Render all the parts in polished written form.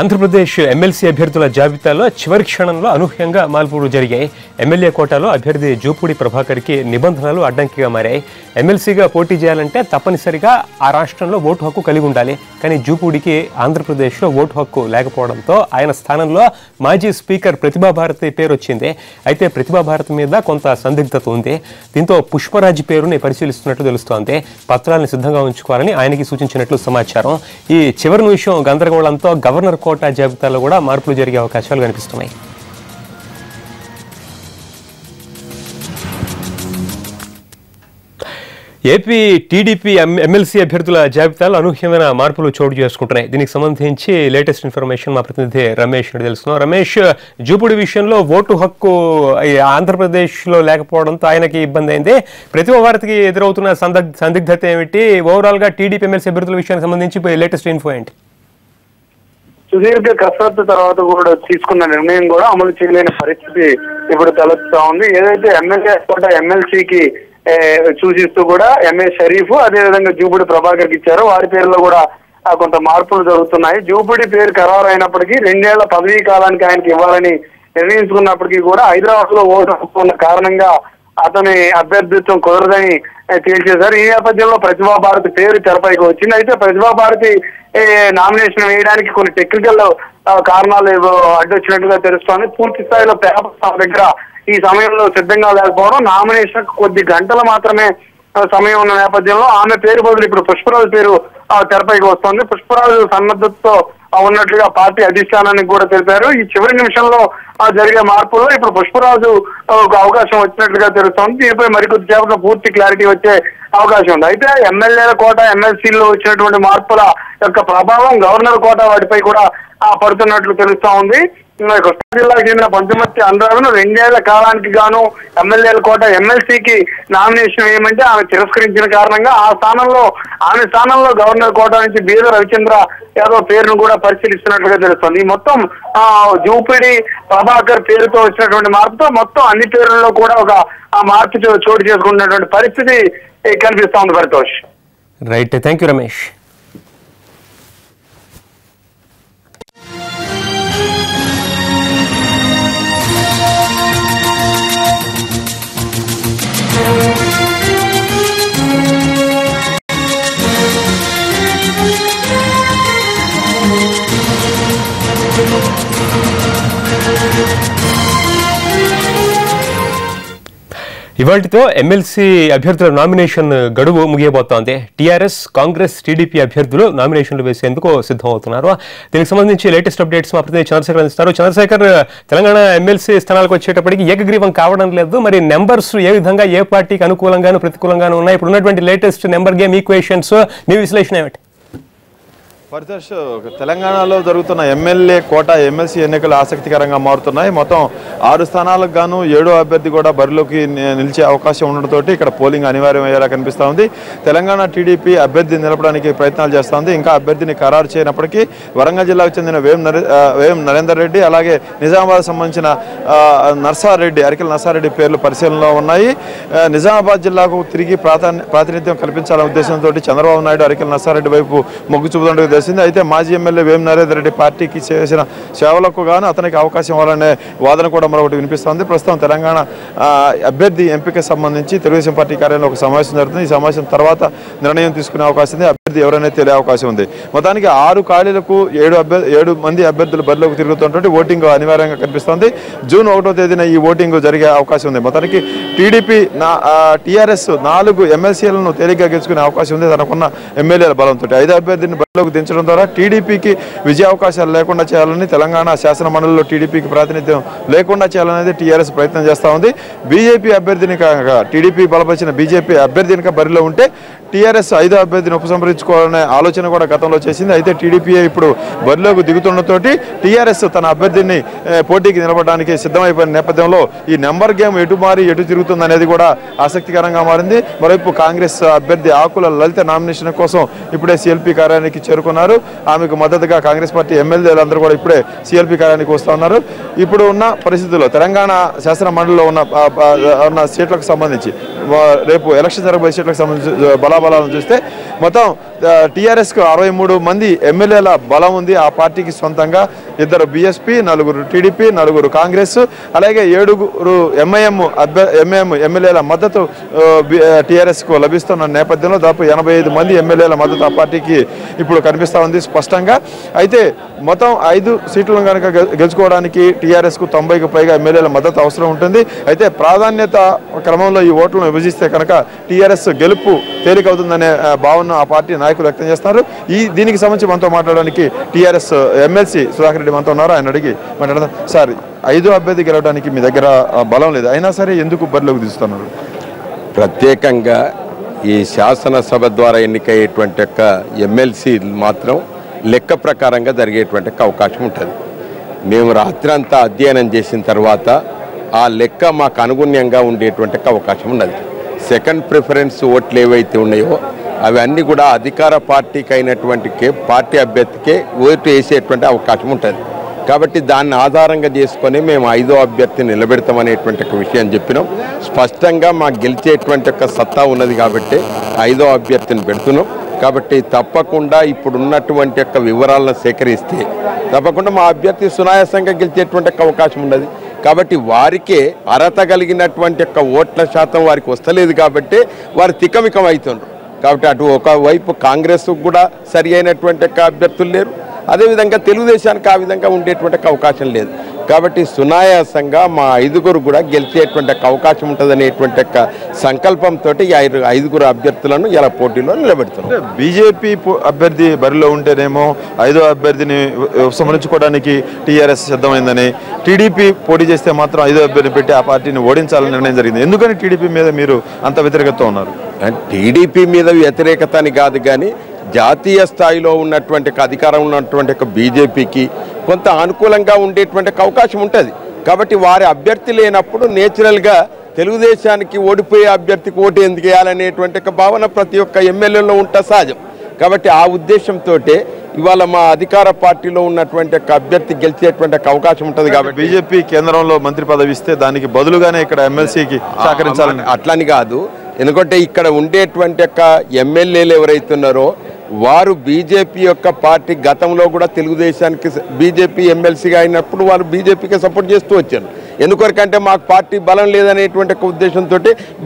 Andhra Pradesh MLC అభ్యర్థుల జాబితాలో చివరి క్షణంలో అనూహ్యంగా మార్పులు జరిగాయి. ఎమ్మెల్యే కోటాలో అభ్యర్థి జూపూడి ప్రభాకర్కి నిబంధనలు అడ్డంకిగా మారాయి. ఎమ్మెల్సీగా పోటీ చేయాలంటే తప్పనిసరిగా ఆ రాష్ట్రంలో ఓటు హక్కు కలిగి ఉండాలి. కానీ జూపూడికి ఆంధ్రప్రదేశ్లో ఓటు హక్కు లేకపోవడంతో ఆయన స్థానంలో మాజీ స్పీకర్ ప్రతిభాభారతి పేరు వచ్చింది. అయితే ప్రతిభాభారతి మీద కొంత సందిగ్ధత ఉంది. దీంతో పుష్పరాజ్ పేరుని పరిశీలిస్తున్నట్లు తెలుస్తోంది. పత్రాలను సిద్ధంగా ఉంచుకోవాలని ఆయనకి సూచించినట్లు సమాచారం. ఈ చివరి నిమిషం గందరగోళంతో గవర్నర్ కోటా జాబితాలో కూడా మార్పులు జరిగే అవకాశాలు కనిపిస్తున్నాయి. ఏపీ టీడీపీ ఎమ్మెల్సీ అభ్యర్థుల జాబితాలో అనూహ్యమైన మార్పులు చోటు చేసుకుంటున్నాయి. దీనికి సంబంధించి లేటెస్ట్ ఇన్ఫర్మేషన్ మా ప్రతినిధి రమేష్ తెలుసుకున్నాం. రమేష్, జూపూడి విషయంలో ఓటు హక్కు ఆంధ్రప్రదేశ్లో లేకపోవడంతో ఆయనకి ఇబ్బంది అయింది. ప్రతిభాభారతికి ఎదురవుతున్న సందిగ్ధత ఏమిటి? ఓవరాల్ గా టీడీపీ ఎమ్మెల్సీ అభ్యర్థుల విషయానికి సంబంధించి లేటెస్ట్ ఇన్ఫో ఏంటి? సుదీర్ఘ కసరత్తు తర్వాత కూడా తీసుకున్న నిర్ణయం కూడా అమలు చేయలేని పరిస్థితి ఇప్పుడు తలెత్తుతా ఉంది. ఏదైతే ఎమ్మెల్యే కోట ఎమ్మెల్సీకి సూచిస్తూ కూడా ఎంఏ షరీఫ్ అదేవిధంగా జూపూడి ప్రభాకర్కి ఇచ్చారో వారి పేరులో కూడా కొంత మార్పులు జరుగుతున్నాయి. జూపూడి పేరు ఖరారు అయినప్పటికీ 2 ఏళ్ల పదవీ కాలానికి ఆయనకి ఇవ్వాలని నిర్ణయించుకున్నప్పటికీ కూడా హైదరాబాద్ లో ఓటు ఉన్న కారణంగా అతని అభ్యర్థిత్వం కుదరదని తేల్చేశారు. ఈ నేపథ్యంలో ప్రతిభాభారతి పేరు తెరపైకి వచ్చింది. అయితే ప్రతిభాభారతి నామినేషన్ వేయడానికి కొన్ని టెక్నికల్ కారణాలు అడ్డొచ్చినట్టుగా తెలుస్తోంది. పూర్తి స్థాయిలో పేపర్ దగ్గర ఈ సమయంలో సిద్ధంగా లేకపోవడం, నామినేషన్ కొద్ది గంటలు మాత్రమే సమయం ఉన్న నేపథ్యంలో ఆమె పేరు బదులు ఇప్పుడు పుష్పరాజు పేరు తెరపైకి వస్తోంది. పుష్పరాజు సన్నద్ధతతో ఉన్నట్లుగా పార్టీ అధిష్టానానికి కూడా తెలిపారు. ఈ చివరి నిమిషంలో జరిగే మార్పుల్లో ఇప్పుడు పుష్పరాజు అవకాశం వచ్చినట్లుగా తెలుస్తోంది. దీనిపై మరికొద్ది సేపట్లో పూర్తి క్లారిటీ వచ్చే అవకాశం ఉంది. అయితే ఎమ్మెల్యేల కోట ఎమ్మెల్సీలో వచ్చినటువంటి మార్పుల యొక్క ప్రభావం గవర్నర్ కోట వాటిపై కూడా పడుతున్నట్లు తెలుస్తా ఉంది. కృష్ణా జిల్లాకు చెందిన పంచమర్తి అనురాధను 2 ఏళ్ల కాలానికి గాను ఎమ్మెల్యేల కోట ఎమ్మెల్సీకి నామినేషన్ వేయమంటే ఆమె తిరస్కరించిన కారణంగా ఆమె స్థానంలో గవర్నర్ కోట నుంచి బీద రవిచంద్ర యాదవ్ పేరును కూడా పరిశీలిస్తున్నట్లుగా తెలుస్తుంది. ఈ మొత్తం జూపిడి ప్రభాకర్ పేరుతో వచ్చినటువంటి మార్పుతో మొత్తం అన్ని పేర్లలో కూడా ఒక మార్పు చోటు చేసుకుంటున్నటువంటి పరిస్థితి కనిపిస్తా ఉంది. Paritosh. Right, thank you Ramesh. ఇవాళతో ఎమ్మెల్సీ అభ్యర్థుల నామినేషన్ గడువు ముగియబోతోంది. టీఆర్ఎస్, కాంగ్రెస్, టీడీపీ అభ్యర్థులు నామినేషన్లు వేసేందుకు సిద్ధమవుతున్నారు. దీనికి సంబంధించి లేటెస్ట్ అప్డేట్స్ మా ప్రతినిధి చంద్రశేఖర్ అందిస్తారు. చంద్రశేఖర్, తెలంగాణ ఎమ్మెల్సీ స్థానాలకు వచ్చేటప్పటికి ఏకగ్రీవం కావడం లేదు. మరి నెంబర్స్ ఏ విధంగా ఏ పార్టీకి అనుకూలంగాను ప్రతికూలంగాను ఉన్నాయి? ఇప్పుడు ఉన్నటువంటి లేటెస్ట్ నెంబర్ గేమ్ ఈక్వేషన్స్ మీ విశ్లేషణ ఏమిటి? పరితోష్, తెలంగాణలో జరుగుతున్న ఎమ్మెల్యే కోట ఎమ్మెల్సీ ఎన్నికలు ఆసక్తికరంగా మారుతున్నాయి. మొత్తం 6 స్థానాలకు గాను 7వ అభ్యర్థి కూడా బరిలోకి నిలిచే అవకాశం ఉండడంతో ఇక్కడ పోలింగ్ అనివార్యం అయ్యేలా కనిపిస్తూ ఉంది. తెలంగాణ టీడీపీ అభ్యర్థి నిలపడానికి ప్రయత్నాలు చేస్తోంది. ఇంకా అభ్యర్థిని ఖరారు చేయనప్పటికీ వరంగల్ జిల్లాకు చెందిన వేం నరేందర్ రెడ్డి, అలాగే నిజామాబాద్ సంబంధించిన అరికెల నర్సారెడ్డి పేర్లు పరిశీలనలో ఉన్నాయి. నిజామాబాద్ జిల్లాకు తిరిగి ప్రాతినిధ్యం కల్పించాలనే ఉద్దేశంతో చంద్రబాబు నాయుడు అరికెల నర్సారెడ్డి వైపు మొగ్గు చూపుతుండగా అయితే మాజీ ఎమ్మెల్యే వేం నరేందర్ రెడ్డి పార్టీకి చేసిన సేవలకు గాను అతనికి అవకాశం ఇవ్వాలనే వాదన కూడా మరొకటి వినిపిస్తోంది. ప్రస్తుతం తెలంగాణ అభ్యర్థి ఎంపిక సంబంధించి తెలుగుదేశం పార్టీ కార్యాలయంలో ఒక సమావేశం జరుగుతుంది. ఈ సమావేశం తర్వాత నిర్ణయం తీసుకునే అవకాశం ఉంది. అభ్యర్థి ఎవరైనా తెలియ అవకాశం ఉంది. మొత్తానికి 6 ఖాళీలకు 7 మంది అభ్యర్థులు బరిలోకి తిరుగుతున్నటువంటి ఓటింగ్ అనివార్యంగా కనిపిస్తోంది. జూన్ 1వ తేదీన ఈ ఓటింగ్ జరిగే అవకాశం ఉంది. మొత్తానికి టీఆర్ఎస్ 4 ఎమ్మెల్సీలను తేలిగ్గా గెలుచుకునే అవకాశం ఉంది. తనకున్న ఎమ్మెల్యేల బలంతో 5 అభ్యర్థిని బరిలోకి దించడం ద్వారా టీడీపీకి విజయ అవకాశాలు లేకుండా చేయాలని, తెలంగాణ శాసన మండలిలో టీడీపీకి ప్రాతినిధ్యం లేకుండా చేయాలనేది టీఆర్ఎస్ ప్రయత్నం చేస్తూ ఉంది. బీజేపీ అభ్యర్థిని టీడీపీ బలపరిచిన బీజేపీ అభ్యర్థిని బరిలో ఉంటే టీఆర్ఎస్ 5వ అభ్యర్థిని ఉపసంహరించుకోవాలనే ఆలోచన కూడా గతంలో చేసింది. అయితే టీడీపీ ఇప్పుడు బరిలోకి దిగుతుండటంతో టీఆర్ఎస్ తన అభ్యర్థిని పోటీకి నిలబడడానికి సిద్ధమైపోయిన నేపథ్యంలో ఈ నెంబర్ గేమ్ ఎటు మారి ఎటు తిరుగుతుంది అనేది కూడా ఆసక్తికరంగా మారింది. మరోవైపు కాంగ్రెస్ అభ్యర్థి ఆకుల లలిత నామినేషన్ కోసం ఇప్పుడే సిఎల్పీ కార్యాలయానికి చేరుకున్నారు. ఆమెకు మద్దతుగా కాంగ్రెస్ పార్టీ ఎమ్మెల్యేలందరూ కూడా ఇప్పుడే సిఎల్పీ కార్యాలయానికి వస్తూ ఉన్నారు. ఇప్పుడు ఉన్న పరిస్థితుల్లో తెలంగాణ శాసన మండలిలో ఉన్న సీట్లకు సంబంధించి రేపు ఎలక్షన్ జరగబోయే సీట్లకు సంబంధించి బలాబలాలను చూస్తే మొత్తం టీఆర్ఎస్కు 63 మంది ఎమ్మెల్యేల బలం ఉంది. ఆ పార్టీకి సొంతంగా 2 బీఎస్పీ, 4 టీడీపీ, 4 కాంగ్రెస్, అలాగే 7 ఎంఐఎం ఎమ్మెల్యేల మద్దతు టీఆర్ఎస్కు లభిస్తున్న నేపథ్యంలో దాదాపు 85 మంది ఎమ్మెల్యేల మద్దతు ఆ పార్టీకి ఇప్పుడు కనిపిస్తూ ఉంది స్పష్టంగా. అయితే మొత్తం 5 సీట్లను కనుక గెలుచుకోవడానికి టీఆర్ఎస్కు 90కి పైగా ఎమ్మెల్యేల మద్దతు అవసరం ఉంటుంది. అయితే ప్రాధాన్యత క్రమంలో ఈ ఓట్లను విభజిస్తే కనుక టీఆర్ఎస్ గెలుపు తేలికవుతుందనే భావన ఆ పార్టీ నాయకులు వ్యక్తం చేస్తున్నారు. దీనికి సంబంధించి మనతో మాట్లాడడానికి టీఆర్ఎస్ ఎమ్మెల్సీ సుధాకర్ రెడ్డి మనతో ఉన్నారు. ఆయన అడిగి మాట్లాడదాం. సార్, 5 అభ్యర్థి గెలవడానికి మీ దగ్గర బలం లేదు, అయినా సరే ఎందుకు బరిలోకి తీస్తున్నారు? ప్రత్యేకంగా ఈ శాసనసభ ద్వారా ఎన్నికయ్యేటువంటి యొక్క ఎమ్మెల్సీ మాత్రం లెక్క ప్రకారంగా జరిగేటువంటి అవకాశం ఉంటుంది. మేము రాత్రి అంతా అధ్యయనం చేసిన తర్వాత ఆ లెక్క మాకు అనుగుణ్యంగా ఉండేటువంటి అవకాశం ఉన్నది. సెకండ్ ప్రిఫరెన్స్ ఓట్లు ఏవైతే ఉన్నాయో అవన్నీ కూడా అధికార పార్టీకి అయినటువంటి పార్టీ అభ్యర్థికే ఓటు వేసేటువంటి అవకాశం ఉంటుంది. కాబట్టి దాన్ని ఆధారంగా చేసుకొని మేము 5వ అభ్యర్థిని నిలబెడతామనేటువంటి ఒక విషయం చెప్పినాం. స్పష్టంగా మాకు గెలిచేటువంటి ఒక సత్తా ఉన్నది కాబట్టి 5వ అభ్యర్థిని పెడుతున్నాం. కాబట్టి తప్పకుండా ఇప్పుడు ఉన్నటువంటి యొక్క వివరాలను సేకరిస్తే తప్పకుండా మా అభ్యర్థి సునాయాసంగా గెలిచేటువంటి అవకాశం ఉన్నది. కాబట్టి వారికే అర్హత కలిగినటువంటి యొక్క ఓట్ల శాతం వారికి వస్తలేదు కాబట్టి వారు తికమికం అవుతున్నారు. కాబట్టి అటు ఒకవైపు కాంగ్రెస్ కూడా సరి అయినటువంటి యొక్క అభ్యర్థులు లేరు, అదేవిధంగా తెలుగుదేశానికి ఆ విధంగా ఉండేటువంటి అవకాశం లేదు. కాబట్టి సునాయాసంగా మా 5గురు కూడా గెలిచేటువంటి అవకాశం ఉంటుందనేటువంటి యొక్క సంకల్పంతో ఈ 5గురు అభ్యర్థులను ఇలా పోటీలో నిలబెడుతున్నారు. బీజేపీ అభ్యర్థి బరిలో ఉంటేనేమో 5వ అభ్యర్థిని ఉపసంహరించుకోవడానికి టీఆర్ఎస్ సిద్ధమైందని, టీడీపీ పోటీ చేస్తే మాత్రం 5వ అభ్యర్థిని పెట్టి ఆ పార్టీని ఓడించాలని నిర్ణయం జరిగింది. ఎందుకని టీడీపీ మీద మీరు అంత వ్యతిరేకత ఉన్నారు? టీడీపీ మీద వ్యతిరేకత అని కాదు, కానీ జాతీయ స్థాయిలో ఉన్నటువంటి అధికారం ఉన్నటువంటి బీజేపీకి కొంత అనుకూలంగా ఉండేటువంటి అవకాశం ఉంటుంది. కాబట్టి వారి అభ్యర్థి లేనప్పుడు నేచురల్గా తెలుగుదేశానికి ఓడిపోయే అభ్యర్థికి ఓటు ఎందుకు వేయాలనేటువంటి భావన ప్రతి ఒక్క ఎమ్మెల్యేలో ఉంటే సహజం. కాబట్టి ఆ ఉద్దేశంతో ఇవాళ మా అధికార పార్టీలో ఉన్నటువంటి అభ్యర్థి గెలిచేటువంటి అవకాశం ఉంటుంది. కాబట్టి బీజేపీ కేంద్రంలో మంత్రి పదవి ఇస్తే దానికి బదులుగానే ఇక్కడ ఎమ్మెల్సీకి సహకరించాలని అట్లని కాదు. ఎందుకంటే ఇక్కడ ఉండేటువంటి ఎమ్మెల్యేలు ఎవరైతున్నారో వారు బీజేపీ యొక్క పార్టీ గతంలో కూడా తెలుగుదేశానికి బీజేపీ ఎమ్మెల్సీగా అయినప్పుడు వారు బీజేపీకి సపోర్ట్ చేస్తూ వచ్చారు. ఎందుకొరకంటే మాకు పార్టీ బలం లేదనేటువంటి ఉద్దేశంతో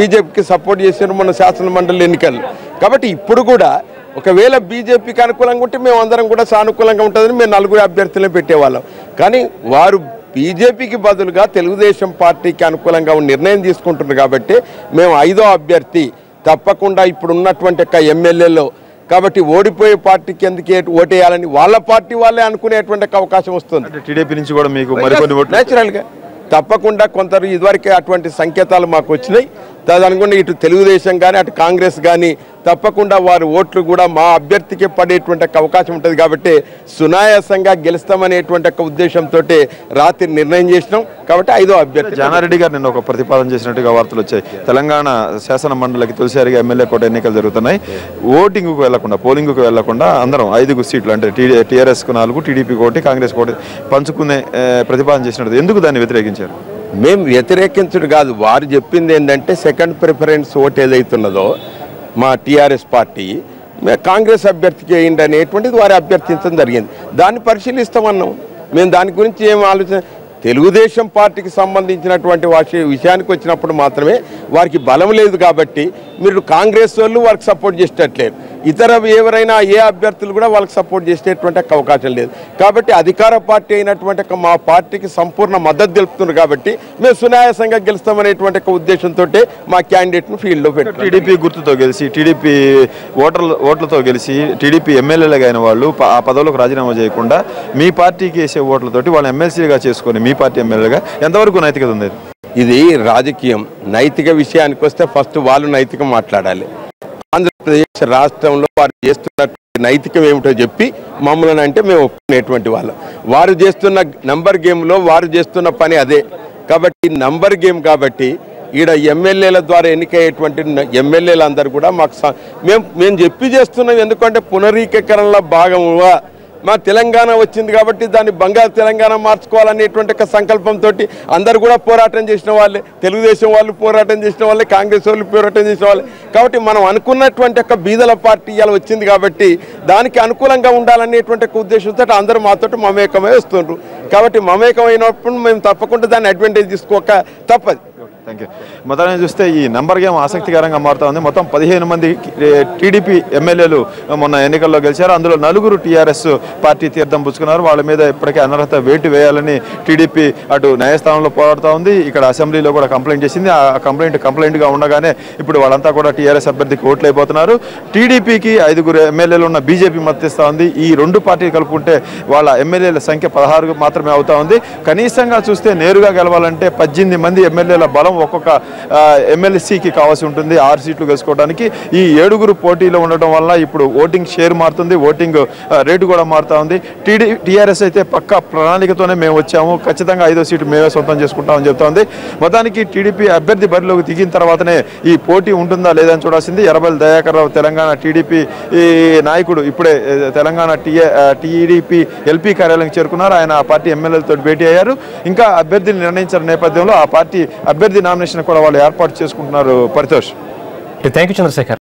బీజేపీకి సపోర్ట్ చేశారు మన శాసన మండలి ఎన్నికలు. కాబట్టి ఇప్పుడు కూడా ఒకవేళ బీజేపీకి అనుకూలంగా ఉంటే మేము అందరం కూడా సానుకూలంగా ఉంటుందని మేము 4 అభ్యర్థులను పెట్టేవాళ్ళం. కానీ వారు బీజేపీకి బదులుగా తెలుగుదేశం పార్టీకి అనుకూలంగా నిర్ణయం తీసుకుంటున్నారు. కాబట్టి మేము 5వ అభ్యర్థి తప్పకుండా ఇప్పుడు ఉన్నటువంటి ఎమ్మెల్యేలో కాబట్టి ఓడిపోయే పార్టీకి ఎందుకు ఓటేయాలని వాళ్ళ పార్టీ వాళ్ళే అనుకునేటువంటి అవకాశం వస్తుంది. టీడీపీ నుంచి కూడా మీకు మరికొన్ని ఓట్లు నేచురల్గా తప్పకుండా కొందరు ఇదివరకే అటువంటి సంకేతాలు మాకు వచ్చినాయి. తదనుగుణంగా ఇటు తెలుగుదేశం కానీ అటు కాంగ్రెస్ కానీ తప్పకుండా వారి ఓట్లు కూడా మా అభ్యర్థికి పడేటువంటి అవకాశం ఉంటుంది. కాబట్టి సునాయాసంగా గెలుస్తామనేటువంటి ఉద్దేశంతో రాత్రి నిర్ణయం చేసినాం. కాబట్టి 5వ అభ్యర్థి జానారెడ్డి గారు నిన్న ఒక ప్రతిపాదన చేసినట్టుగా వార్తలు వచ్చాయి. తెలంగాణ శాసన మండలికి తొలిసారిగా ఎమ్మెల్యే కోట ఎన్నికలు జరుగుతున్నాయి. ఓటింగ్కు వెళ్లకుండా పోలింగ్కు వెళ్లకుండా అందరం 5 సీట్లు అంటే టీఆర్ఎస్కు 4, టీడీపీకి 1, కాంగ్రెస్ 1 పంచుకునే ప్రతిపాదన చేసినట్టు ఎందుకు దాన్ని వ్యతిరేకించారు? మేము వ్యతిరేకించడం కాదు, వారు చెప్పింది ఏంటంటే సెకండ్ ప్రిఫరెన్స్ ఓటు ఏదైతున్నదో మా టీఆర్ఎస్ పార్టీ కాంగ్రెస్ అభ్యర్థికి వేయండి అనేటువంటిది వారు అభ్యర్థించడం జరిగింది. దాన్ని పరిశీలిస్తామన్నాం. మేము దాని గురించి ఏం ఆలోచన తెలుగుదేశం పార్టీకి సంబంధించినటువంటి విషయానికి వచ్చినప్పుడు మాత్రమే వారికి బలం లేదు. కాబట్టి మీరు కాంగ్రెస్ వాళ్ళు వారికి సపోర్ట్ చేసేటట్లేదు, ఇతర ఎవరైనా ఏ అభ్యర్థులు కూడా వాళ్ళకి సపోర్ట్ చేసేటువంటి అవకాశం లేదు. కాబట్టి అధికార పార్టీ అయినటువంటి మా పార్టీకి సంపూర్ణ మద్దతు తెలుపుతున్నారు. కాబట్టి మేము సునాయాసంగా గెలుస్తామనేటువంటి ఉద్దేశంతో మా క్యాండిడేట్ను ఫీల్డ్లో పెట్టాం. టీడీపీ గుర్తుతో గెలిచి టీడీపీ ఓట్లతో గెలిచి టీడీపీ ఎమ్మెల్యేలుగా అయిన వాళ్ళు ఆ పదవులకు రాజీనామా చేయకుండా మీ పార్టీకి వేసే ఓట్లతోటి వాళ్ళని ఎమ్మెల్సీగా చేసుకొని మీ పార్టీ ఎమ్మెల్యేగా ఎంతవరకు నైతికత ఉంది? ఇది రాజకీయం. నైతిక విషయానికి వస్తే ఫస్ట్ వాళ్ళు నైతికం మాట్లాడాలి. ఆంధ్రప్రదేశ్ రాష్ట్రంలో వారు చేస్తున్న నైతికం ఏమిటో చెప్పి మమ్మల్ని అంటే మేము ఒప్పుకునేటువంటి వాళ్ళం. వారు చేస్తున్న నంబర్ గేమ్లో వారు చేస్తున్న పని అదే. కాబట్టి నంబర్ గేమ్ కాబట్టి ఈడ ఎమ్మెల్యేల ద్వారా ఎన్నికయ్యేటువంటి ఎమ్మెల్యేలు అందరూ కూడా మాకు మేము చెప్పి చేస్తున్నాం. ఎందుకంటే పునరీకరణలో భాగంగా మా తెలంగాణ వచ్చింది కాబట్టి దాన్ని బంగారు తెలంగాణ మార్చుకోవాలనేటువంటి ఒక సంకల్పంతో అందరూ కూడా పోరాటం చేసిన వాళ్ళే, తెలుగుదేశం వాళ్ళు పోరాటం చేసిన వాళ్ళే, కాంగ్రెస్ వాళ్ళు పోరాటం చేసిన వాళ్ళే. కాబట్టి మనం అనుకున్నటువంటి ఒక బీదల పార్టీ ఇలా వచ్చింది కాబట్టి దానికి అనుకూలంగా ఉండాలనేటువంటి ఒక ఉద్దేశంతో అందరూ మాతో మమేకమై వస్తున్నారు. కాబట్టి మమేకమైనప్పుడు మేము తప్పకుండా దాన్ని అడ్వాంటేజ్ తీసుకోక తప్పదు. Thank you. మొత్తాన్ని చూస్తే ఈ నెంబర్ గేమ్ ఆసక్తికరంగా మారుతా ఉంది. మొత్తం 15 మంది టీడీపీ ఎమ్మెల్యేలు మొన్న ఎన్నికల్లో గెలిచారు. అందులో 4 టీఆర్ఎస్ పార్టీ తీర్థం పుచ్చుకున్నారు. వాళ్ళ మీద ఇప్పటికే అనర్హత వేటు వేయాలని టీడీపీ అటు న్యాయస్థానంలో పోరాడుతూ ఉంది. ఇక్కడ అసెంబ్లీలో కూడా కంప్లైంట్ చేసింది. ఆ కంప్లైంట్గా ఉండగానే ఇప్పుడు వాళ్ళంతా కూడా టీఆర్ఎస్ అభ్యర్థికి ఓట్లు అయిపోతున్నారు. టీడీపీకి 5 ఎమ్మెల్యేలు ఉన్న బీజేపీ మద్దతిస్తూ ఉంది. ఈ 2 పార్టీలు కలుపుకుంటే వాళ్ళ ఎమ్మెల్యేల సంఖ్య 16 మాత్రమే అవుతా ఉంది. కనీసంగా చూస్తే నేరుగా గెలవాలంటే 18 మంది ఎమ్మెల్యేల బలం ఒక్కొక్క ఎమ్మెల్సీకి కావాల్సి ఉంటుంది 6 సీట్లు గెలుచుకోవడానికి. ఈ 7 పోటీలో ఉండటం వల్ల ఇప్పుడు ఓటింగ్ షేర్ మారుతుంది, ఓటింగ్ రేటు కూడా మారుతా ఉంది. టీఆర్ఎస్ అయితే పక్క ప్రణాళికతోనే మేము వచ్చాము, ఖచ్చితంగా 5వ సీటు మేమే సొంతం చేసుకుంటామని చెప్తోంది. మొత్తానికి టీడీపీ అభ్యర్థి బరిలోకి దిగిన తర్వాతనే ఈ పోటీ ఉంటుందా లేదని చూడాల్సింది. ఎర్రబెల్లి దయాకర్ రావు తెలంగాణ టీడీపీ నాయకుడు ఇప్పుడే తెలంగాణ టీడీపీ ఎల్పీ కార్యాలయం చేరుకున్నారు. ఆయన ఆ పార్టీ ఎమ్మెల్యేలతో భేటీ అయ్యారు. ఇంకా అభ్యర్థిని నిర్ణయించిన నేపథ్యంలో ఆ పార్టీ అభ్యర్థి నామినేషన్ కూడా వాళ్ళు ఏర్పాటు చేసుకుంటున్నారు. పరితోష్. Thank you Chandrasekhar.